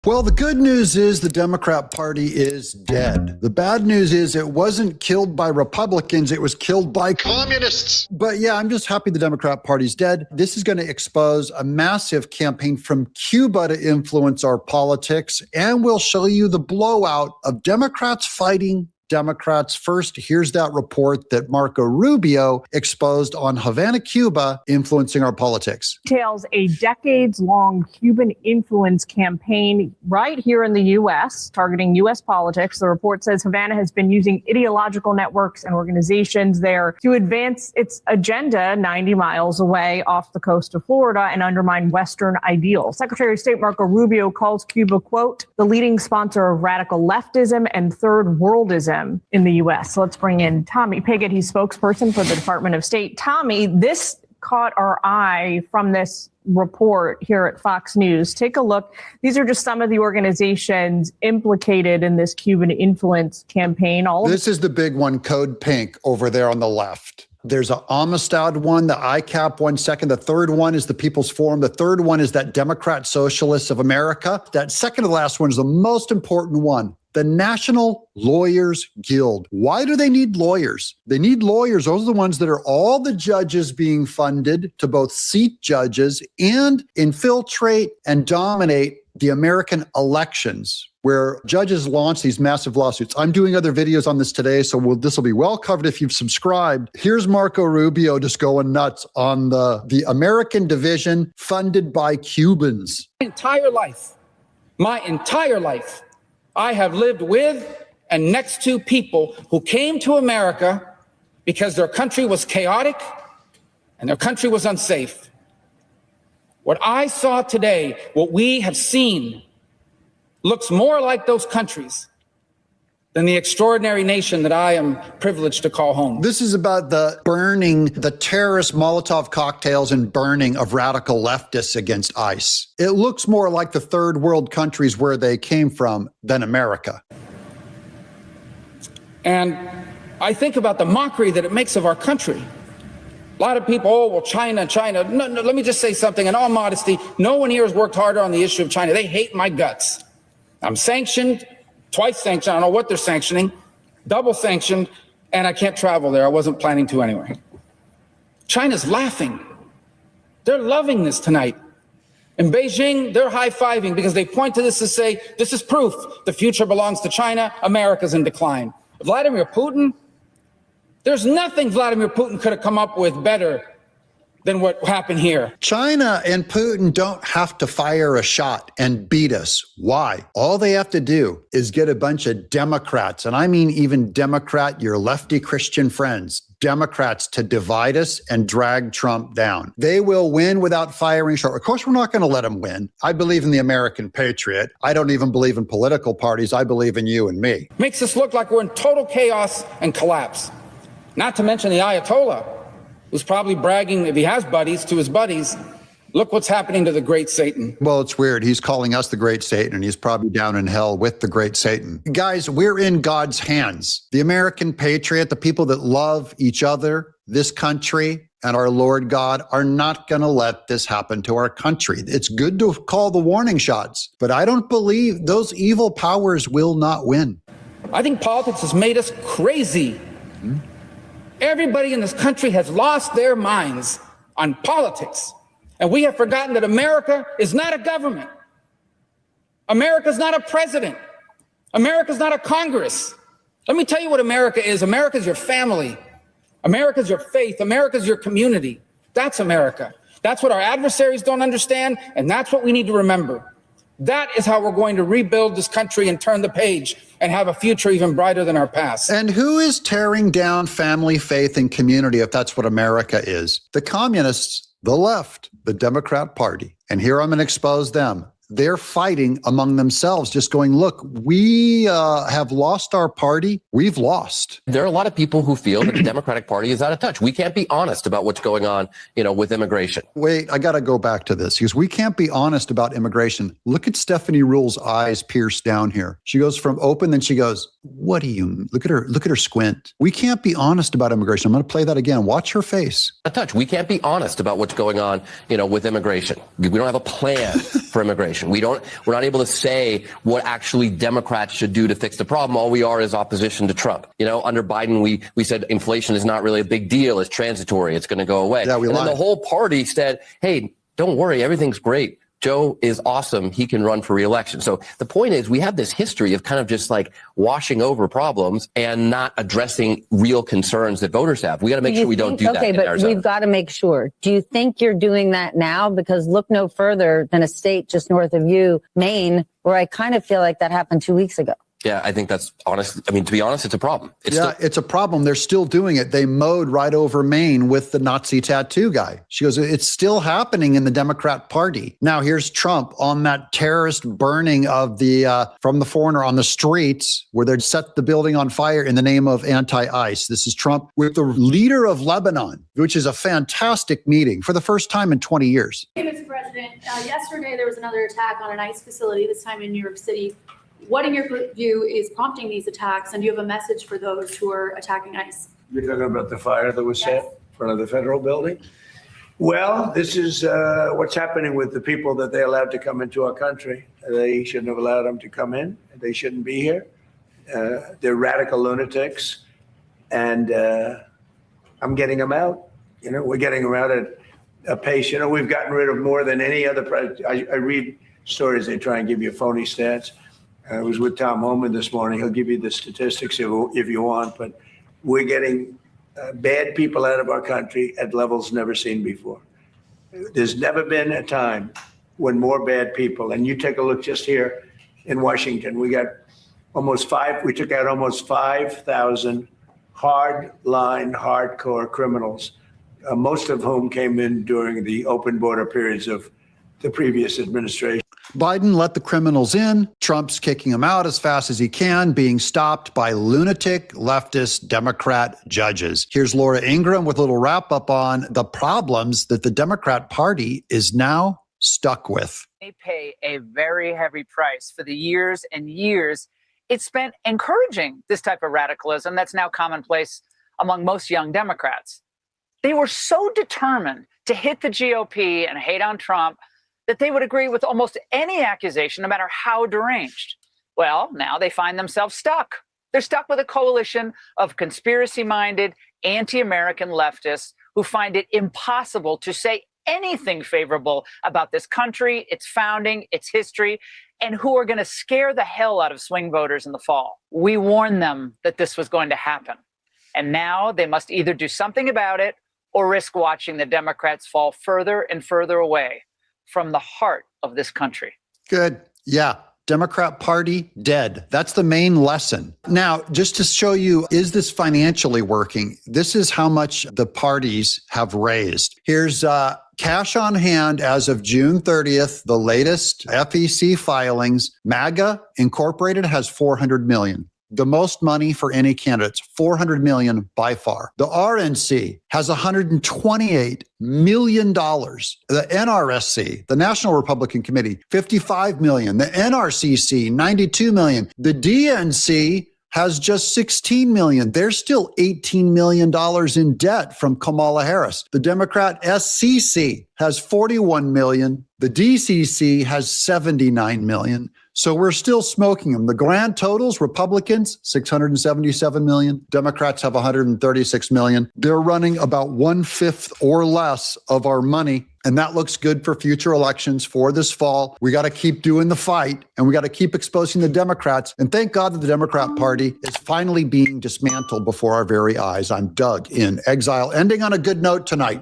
Well, the good news is the Democrat Party is dead. The bad news is it wasn't killed by Republicans, it was killed by communists. But yeah, I'm just happy the Democrat Party's dead. This is going to expose a massive campaign from Cuba to influence our politics, and we'll show you the blowout of Democrats fighting Democrats. First, here's that report that Marco Rubio exposed on Havana, Cuba, influencing our politics. Details a decades-long Cuban influence campaign right here in the U.S., targeting U.S. politics. The report says Havana has been using ideological networks and organizations there to advance its agenda 90 miles away off the coast of Florida and undermine Western ideals. Secretary of State Marco Rubio calls Cuba, quote, the leading sponsor of radical leftism and third worldism in the U.S. So let's bring in Tommy Pigott. He's spokesperson for the Department of State. Tommy, this caught our eye from this report here at Fox News. Take a look. These are just some of the organizations implicated in this Cuban influence campaign. This is the big one, Code Pink, over there on the left. There's an Amistad one, the ICAP one second. The third one is the People's Forum. The third one is that Democrat Socialists of America. That second to the last one is the most important one. The National Lawyers Guild. Why do they need lawyers? They need lawyers. Those are the ones that are all the judges being funded to both seat judges and infiltrate and dominate the American elections, where judges launch these massive lawsuits. I'm doing other videos on this today, so this will be well covered if you've subscribed. Here's Marco Rubio just going nuts on the American division funded by Cubans. My entire life, I have lived with and next to people who came to America because their country was chaotic and their country was unsafe. What I saw today, what we have seen, looks more like those countries than the extraordinary nation that I am privileged to call home. This is about the burning, the terrorist Molotov cocktails and burning of radical leftists against ICE. It looks more like the third world countries where they came from than America. And I think about the mockery that it makes of our country. A lot of people, oh, well, China. No, let me just say something. In all modesty, no one here has worked harder on the issue of China. They hate my guts. I'm sanctioned, twice sanctioned. I don't know what they're sanctioning, double sanctioned, and I can't travel there. I wasn't planning to anyway. China's laughing. They're loving this tonight. In Beijing, they're high-fiving because they point to this to say, this is proof the future belongs to China. America's in decline. Vladimir Putin, there's nothing Vladimir Putin could have come up with better than what happened here. China and Putin don't have to fire a shot and beat us. Why? All they have to do is get a bunch of Democrats, and I mean even Democrat, your lefty Christian friends, Democrats to divide us and drag Trump down. They will win without firing a shot. Of course, we're not going to let them win. I believe in the American patriot. I don't even believe in political parties. I believe in you and me. Makes us look like we're in total chaos and collapse. Not to mention the Ayatollah, who's probably bragging, if he has buddies, to his buddies, look what's happening to the great Satan. Well, it's weird. He's calling us the great Satan, and he's probably down in hell with the great Satan. Guys, we're in God's hands. The American patriot, the people that love each other, this country, and our Lord God are not going to let this happen to our country. It's good to call the warning shots, but I don't believe those evil powers will not win. I think politics has made us crazy. Everybody in this country has lost their minds on politics. And we have forgotten that America is not a government. America's not a president. America's not a Congress. Let me tell you what America is. America's your family. America's your faith. America's your community. That's America. That's what our adversaries don't understand, and that's what we need to remember. That is how we're going to rebuild this country and turn the page and have a future even brighter than our past. And who is tearing down family, faith, and community if that's what America is? The communists, the left, the Democrat Party. And here I'm going to expose them. They're fighting among themselves, just going, look, we have lost our party. We've lost. There are a lot of people who feel that the Democratic Party is out of touch. We can't be honest about what's going on, with immigration. Wait, I got to go back to this because we can't be honest about immigration. Look at Stephanie Ruhle's eyes pierced down here. She goes from open, then she goes, What do you look at her? Look at her squint. We can't be honest about immigration. I'm going to play that again. Watch her face. A touch. We can't be honest about what's going on, with immigration. We don't have a plan for immigration. We're not able to say what actually Democrats should do to fix the problem. All we are is opposition to Trump. Under Biden, we said inflation is not really a big deal. It's transitory. It's going to go away. Yeah, and then the whole party said, hey, don't worry. Everything's great. Joe is awesome. He can run for re-election. So the point is, we have this history of kind of just like washing over problems and not addressing real concerns that voters have. We got to make sure we don't do that. Okay, but we've got to make sure. Do you think you're doing that now? Because look no further than a state just north of you, Maine, where I kind of feel like that happened 2 weeks ago. Yeah, I think that's honest. I mean, to be honest, it's a problem. It's a problem. They're still doing it. They mowed right over Maine with the Nazi tattoo guy. She goes, it's still happening in the Democrat Party. Now, here's Trump on that terrorist burning of from the Foreigner on the streets where they'd set the building on fire in the name of anti-ICE. This is Trump with the leader of Lebanon, which is a fantastic meeting for the first time in 20 years. Hey, Mr. President, yesterday there was another attack on an ICE facility, this time in New York City. What, in your view, is prompting these attacks, and do you have a message for those who are attacking ICE? You're talking about the fire that was set in front of the federal building? Well, this is what's happening with the people that they allowed to come into our country. They shouldn't have allowed them to come in. They shouldn't be here. They're radical lunatics, and I'm getting them out. We're getting them out at a pace. We've gotten rid of more than any other president. I read stories. They try and give you phony stats. I was with Tom Homan this morning. He'll give you the statistics if you want, but we're getting bad people out of our country at levels never seen before. There's never been a time when more bad people, and you take a look just here in Washington, we took out almost 5,000 hardcore criminals, most of whom came in during the open border periods of the previous administration. Biden let the criminals in. Trump's kicking them out as fast as he can, being stopped by lunatic leftist Democrat judges. Here's Laura Ingraham with a little wrap up on the problems that the Democrat Party is now stuck with. They pay a very heavy price for the years and years it spent encouraging this type of radicalism that's now commonplace among most young Democrats. They were so determined to hit the GOP and hate on Trump that they would agree with almost any accusation, no matter how deranged. Well, now they find themselves stuck. They're stuck with a coalition of conspiracy-minded, anti-American leftists who find it impossible to say anything favorable about this country, its founding, its history, and who are going to scare the hell out of swing voters in the fall. We warned them that this was going to happen. And now they must either do something about it or risk watching the Democrats fall further and further away from the heart of this country. Good. Yeah. Democrat Party dead. That's the main lesson. Now, just to show you, is this financially working? This is how much the parties have raised. Here's cash on hand as of June 30th, the latest FEC filings. MAGA Incorporated has $400 million. The most money for any candidates, $400 million by far. The RNC has $128 million. The NRSC, the National Republican Committee, $55 million. The NRCC, $92 million. The DNC has just $16 million. They're still $18 million in debt from Kamala Harris. The Democrat SCC has $41 million. The DCC has $79 million. So we're still smoking them. The grand totals, Republicans, $677 million. Democrats have $136 million. They're running about 1/5 or less of our money. And that looks good for future elections for this fall. We got to keep doing the fight, and we got to keep exposing the Democrats. And thank God that the Democrat Party is finally being dismantled before our very eyes. I'm Doug in exile, ending on a good note tonight.